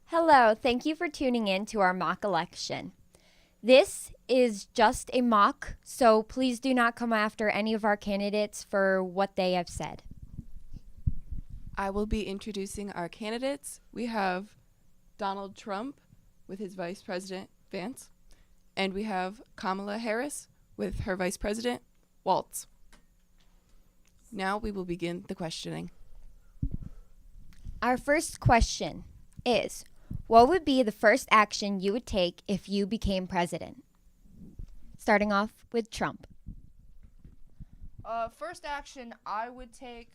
Hello, thank you for tuning in to our mock election. This is just a mock, so please do not come after any of our candidates for what they have said. I will be introducing our candidates. We have Donald Trump with his Vice President Vance, and we have Kamala Harris with her Vice President Waltz. Now we will begin the questioning. Our first question is, what would be the first action you would take if you became president? Starting off with Trump. First action I would take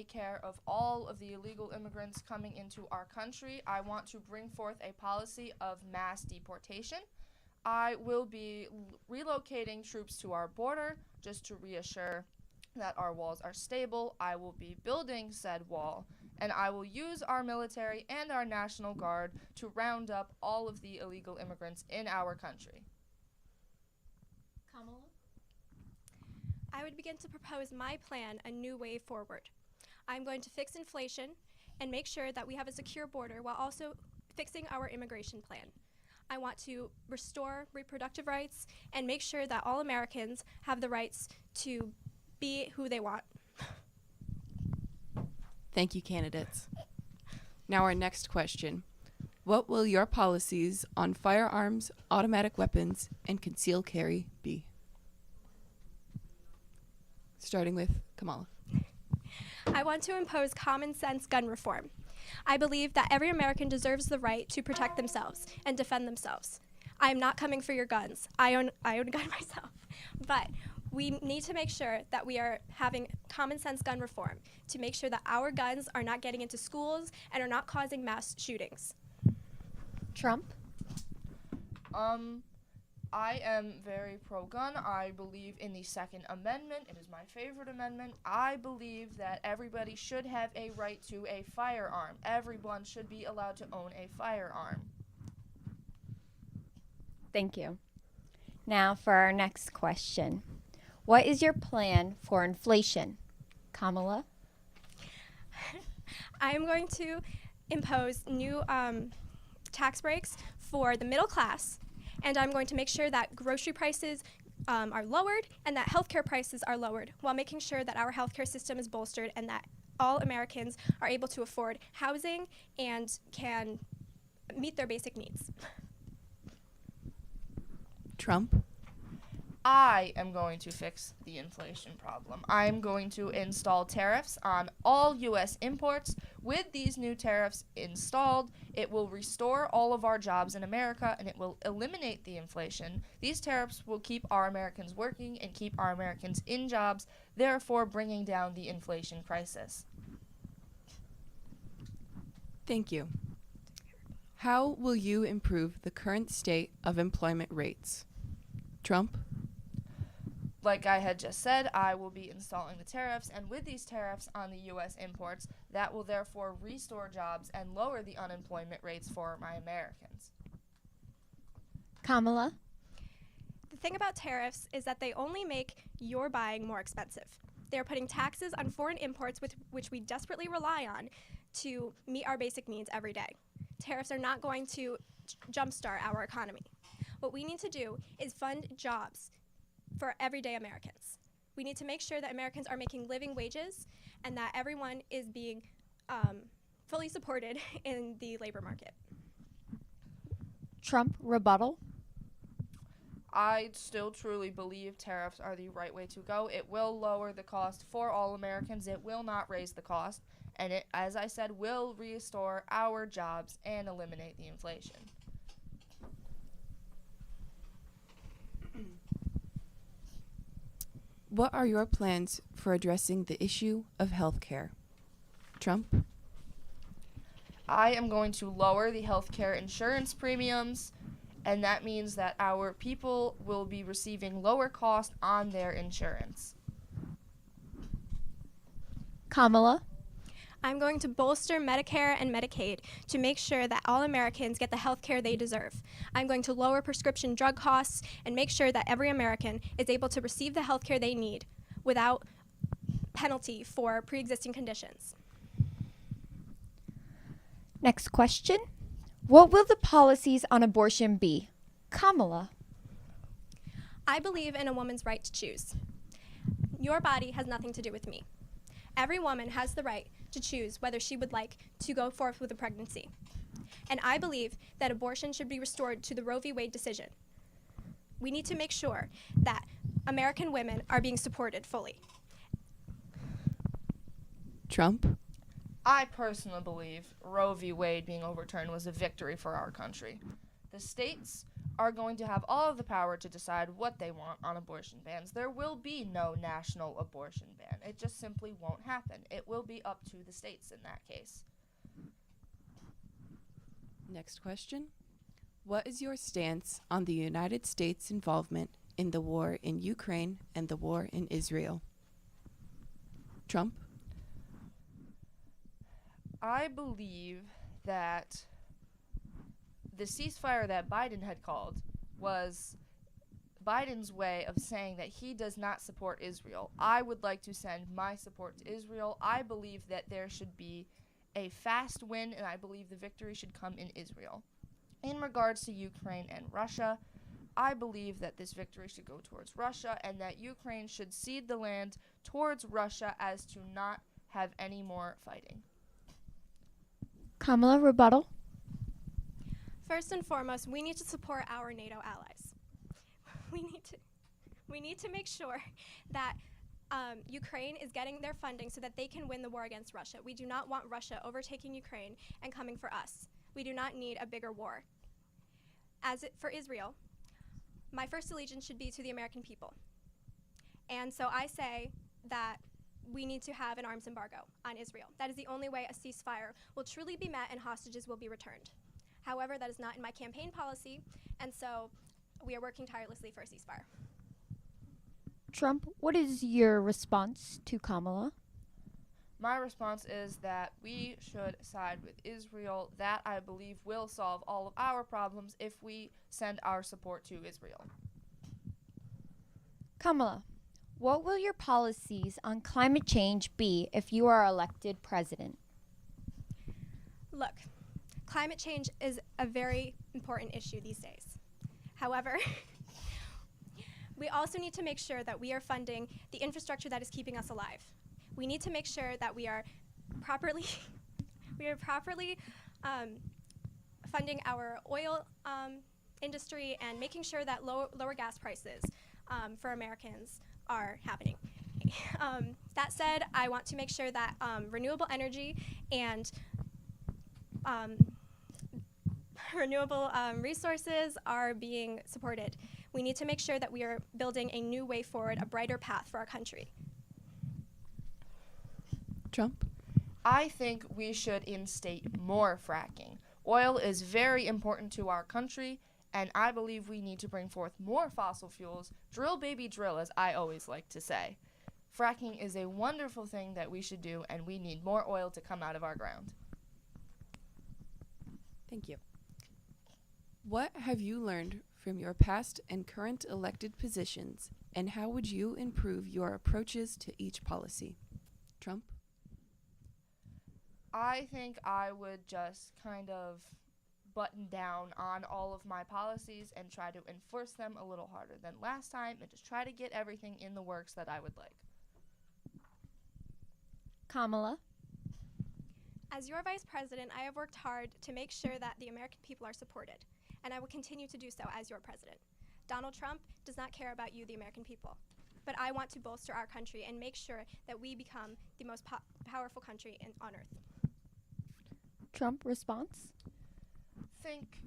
care of all of the illegal immigrants coming into our country. I want to bring forth a policy of mass deportation. I will be relocating troops to our border just to reassure that our walls are stable. I will be building said wall, and I will use our military and our National Guard to round up all of the illegal immigrants in our country. Kamala? I would begin to propose my plan, a new way forward. I'm going to fix inflation and make sure that we have a secure border while also fixing our immigration plan. I want to restore reproductive rights and make sure that all Americans have the rights to be who they want. Thank you, candidates. Now our next question. What will your policies on firearms, automatic weapons, and concealed carry be? Starting with Kamala. I want to impose common sense gun reform. I believe that every American deserves the right to protect themselves and defend themselves. I am not coming for your guns. I own a gun myself. But we need to make sure that we are having common sense gun reform to make sure that our guns are not getting into schools and are not causing mass shootings. Trump? I am very pro-gun. I believe in the Second Amendment. It is my favorite amendment. I believe that everybody should have a right to a firearm. Everyone should be allowed to own a firearm. Thank you. Now for our next question. What is your plan for inflation? Kamala? I am going to impose new tax breaks for the middle class, and I'm going to make sure that grocery prices are lowered and that healthcare prices are lowered while making sure that our healthcare system is bolstered and that all Americans are able to afford housing and can meet their basic needs. Trump. I am going to fix the inflation problem. I am going to install tariffs on all U.S. imports. With these new tariffs installed, it will restore all of our jobs in America and it will eliminate the inflation. These tariffs will keep our Americans working and keep our Americans in jobs, therefore bringing down the inflation crisis. Thank you. How will you improve the current state of employment rates? Trump. Like I had just said, I will be installing the tariffs, and with these tariffs on the U.S. imports, that will therefore restore jobs and lower the unemployment rates for my Americans. Kamala? The thing about tariffs is that they only make your buying more expensive. They are putting taxes on foreign imports which we desperately rely on to meet our basic needs every day. Tariffs are not going to jumpstart our economy. What we need to do is fund jobs for everyday Americans. We need to make sure that Americans are making living wages and that everyone is being fully supported in the labor market. Trump rebuttal? I still truly believe tariffs are the right way to go. It will lower the cost for all Americans. It will not raise the cost. And it, as I said, will restore our jobs and eliminate the inflation. What are your plans for addressing the issue of health care? Trump. I am going to lower the healthcare insurance premiums, and that means that our people will be receiving lower cost on their insurance. Kamala? I'm going to bolster Medicare and Medicaid to make sure that all Americans get the health care they deserve. I'm going to lower prescription drug costs and make sure that every American is able to receive the health care they need without penalty for pre-existing conditions. Next question. What will the policies on abortion be? Kamala. I believe in a woman's right to choose. Your body has nothing to do with me. Every woman has the right to choose whether she would like to go forth with a pregnancy. And I believe that abortion should be restored to the Roe v. Wade decision. We need to make sure that American women are being supported fully. Trump? I personally believe Roe v. Wade being overturned was a victory for our country. The states are going to have all of the power to decide what they want on abortion bans. There will be no national abortion ban. It just simply won't happen. It will be up to the states in that case. Next question. What is your stance on the United States' involvement in the war in Ukraine and the war in Israel? Trump? I believe that the ceasefire that Biden had called was Biden's way of saying that he does not support Israel. I would like to send my support to Israel. I believe that there should be a fast win, and I believe the victory should come in Israel. In regards to Ukraine and Russia, I believe that this victory should go towards Russia and that Ukraine should cede the land towards Russia as to not have any more fighting. Kamala, rebuttal. First and foremost, we need to support our NATO allies. We need to make sure that Ukraine is getting their funding so that they can win the war against Russia. We do not want Russia overtaking Ukraine and coming for us. We do not need a bigger war. For Israel, my first allegiance should be to the American people. And so I say that we need to have an arms embargo on Israel. That is the only way a ceasefire will truly be met and hostages will be returned. However, that is not in my campaign policy, and so we are working tirelessly for a ceasefire. Trump, what is your response to Kamala? My response is that we should side with Israel. That, I believe, will solve all of our problems if we send our support to Israel. Kamala, what will your policies on climate change be if you are elected president? Look, climate change is a very important issue these days. However, we also need to make sure that we are funding the infrastructure that is keeping us alive. We need to make sure that we are properly funding our oil industry and making sure that lower gas prices for Americans are happening. That said, I want to make sure that renewable energy and renewable resources are being supported. We need to make sure that we are building a new way forward, a brighter path for our country. Trump? I think we should instate more fracking. Oil is very important to our country, and I believe we need to bring forth more fossil fuels. Drill, baby, drill, as I always like to say. Fracking is a wonderful thing that we should do, and we need more oil to come out of our ground. Thank you. What have you learned from your past and current elected positions, and how would you improve your approaches to each policy? Trump? I think I would just kind of button down on all of my policies and try to enforce them a little harder than last time and just try to get everything in the works that I would like. Kamala? As your vice president, I have worked hard to make sure that the American people are supported, and I will continue to do so as your president. Donald Trump does not care about you, the American people, but I want to bolster our country and make sure that we become the most powerful country on earth. Trump, response? Think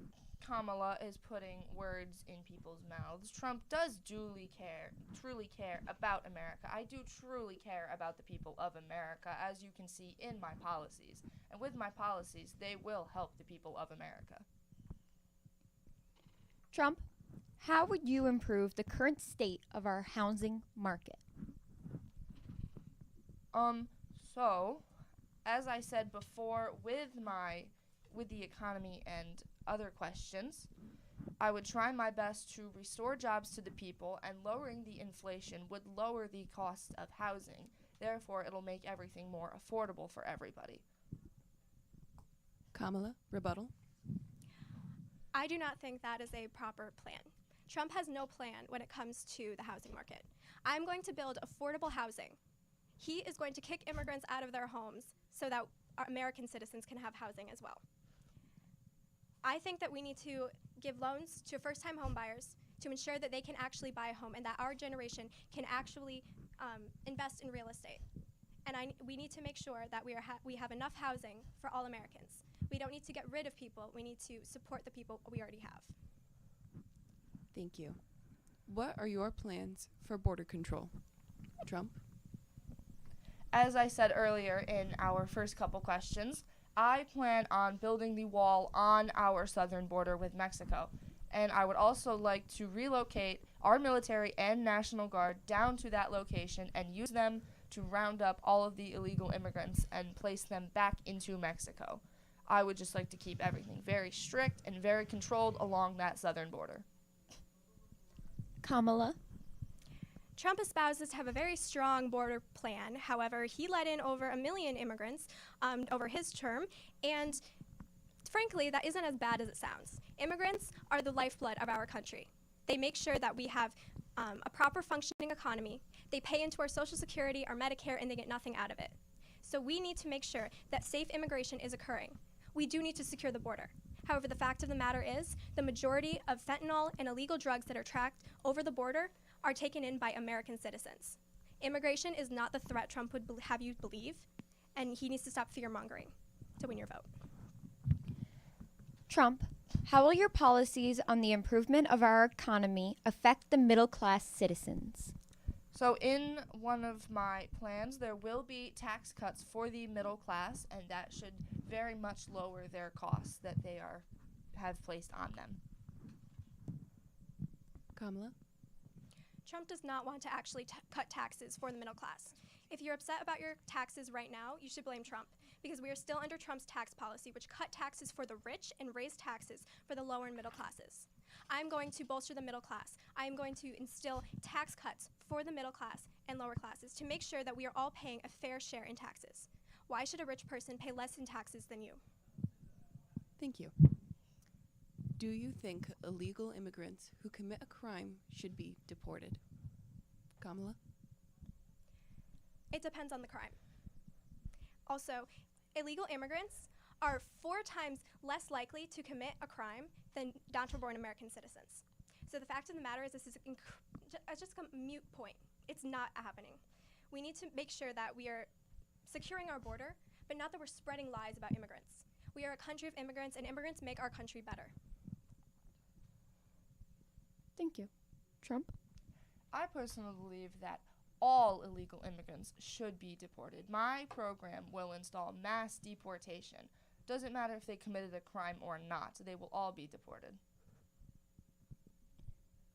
Kamala is putting words in people's mouths. Trump does truly care about America. I do truly care about the people of America, as you can see in my policies. And with my policies, they will help the people of America. Trump, how would you improve the current state of our housing market? So, as I said before, with the economy and other questions, I would try my best to restore jobs to the people, and lowering the inflation would lower the cost of housing. Therefore, it'll make everything more affordable for everybody. Kamala, rebuttal. I do not think that is a proper plan. Trump has no plan when it comes to the housing market. I'm going to build affordable housing. He is going to kick immigrants out of their homes so that our American citizens can have housing as well. I think that we need to give loans to first-time homebuyers to ensure that they can actually buy a home and that our generation can actually invest in real estate. And we need to make sure that we have enough housing for all Americans. We don't need to get rid of people. We need to support the people we already have. Thank you. What are your plans for border control? Trump? As I said earlier in our first couple questions, I plan on building the wall on our southern border with Mexico. And I would also like to relocate our military and National Guard down to that location and use them to round up all of the illegal immigrants and place them back into Mexico. I would just like to keep everything very strict and very controlled along that southern border. Kamala. Trump espouses to have a very strong border plan. However, he let in over 1 million immigrants over his term, and frankly, that isn't as bad as it sounds. Immigrants are the lifeblood of our country. They make sure that we have a proper functioning economy. They pay into our Social Security, our Medicare, and they get nothing out of it. So we need to make sure that safe immigration is occurring. We do need to secure the border. However, the fact of the matter is, the majority of fentanyl and illegal drugs that are tracked over the border are taken in by American citizens. Immigration is not the threat Trump would have you believe, and he needs to stop fear-mongering to win your vote. Trump, how will your policies on the improvement of our economy affect the middle-class citizens? So in one of my plans, there will be tax cuts for the middle class, and that should very much lower their costs that they have placed on them. Kamala? Trump does not want to actually cut taxes for the middle class. If you're upset about your taxes right now, you should blame Trump, because we are still under Trump's tax policy, which cut taxes for the rich and raised taxes for the lower and middle classes. I'm going to bolster the middle class. I am going to instill tax cuts for the middle class and lower classes to make sure that we are all paying a fair share in taxes. Why should a rich person pay less in taxes than you? Thank you. Do you think illegal immigrants who commit a crime should be deported? Kamala? It depends on the crime. Also, illegal immigrants are 4 times less likely to commit a crime than natural-born American citizens. So the fact of the matter is this is just a moot point. It's not happening. We need to make sure that we are securing our border, but not that we're spreading lies about immigrants. We are a country of immigrants, and immigrants make our country better. Thank you. Trump? I personally believe that all illegal immigrants should be deported. My program will install mass deportation. Doesn't matter if they committed a crime or not, they will all be deported.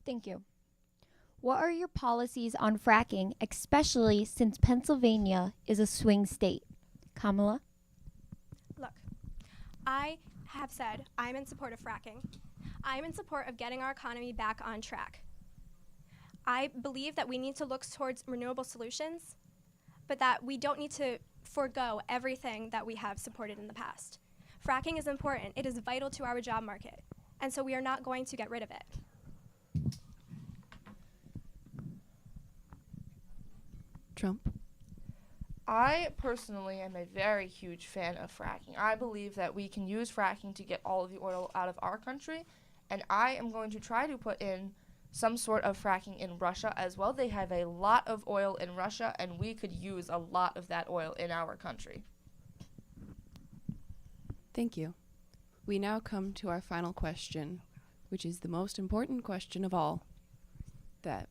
Thank you. What are your policies on fracking, especially since Pennsylvania is a swing state? Kamala? Look, I have said I'm in support of fracking. I'm in support of getting our economy back on track. I believe that we need to look towards renewable solutions, but that we don't need to forego everything that we have supported in the past. Fracking is important. It is vital to our job market, and so we are not going to get rid of it. Trump? I personally am a very huge fan of fracking. I believe that we can use fracking to get all of the oil out of our country, and I am going to try to put in some sort of fracking in Russia as well. They have a lot of oil in Russia, and we could use a lot of that oil in our country. Thank you. We now come to our final question, which is the most important question of all, that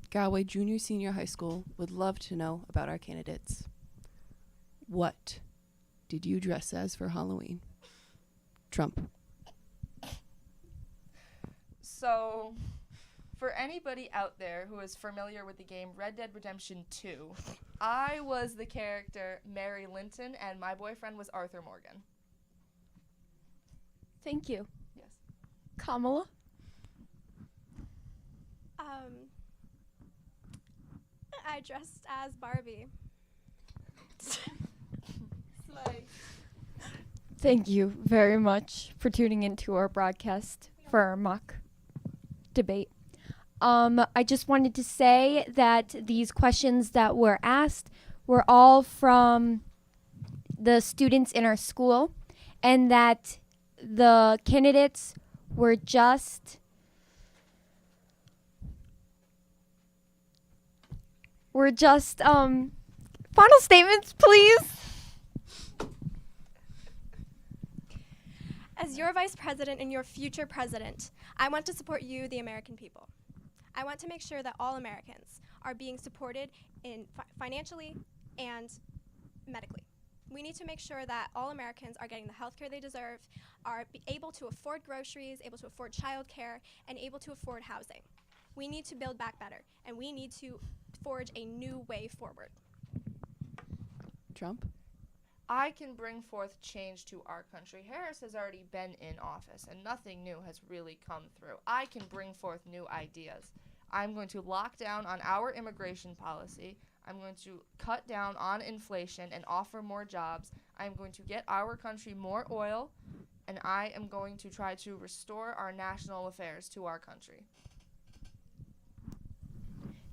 Galway Junior Senior High School would love to know about our candidates. What did you dress as for Halloween? Trump. So, for anybody out there who is familiar with the game Red Dead Redemption 2, I was the character Mary Linton, and my boyfriend was Arthur Morgan. Thank you. Yes. Kamala? I dressed as Barbie. Thank you very much for tuning into our broadcast for our mock debate. I just wanted to say that these questions that were asked were all from the students in our school, and that the candidates were just final statements, please. As your vice president and your future president, I want to support you, the American people. I want to make sure that all Americans are being supported in financially and medically. We need to make sure that all Americans are getting the health care they deserve, are able to afford groceries, able to afford childcare, and able to afford housing. We need to build back better, and we need to forge a new way forward. Trump? I can bring forth change to our country. Harris has already been in office, and nothing new has really come through. I can bring forth new ideas. I'm going to lock down on our immigration policy. I'm going to cut down on inflation and offer more jobs. I'm going to get our country more oil, and I am going to try to restore our national affairs to our country.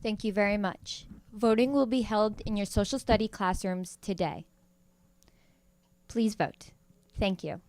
Thank you very much. Voting will be held in your social study classrooms today. Please vote. Thank you.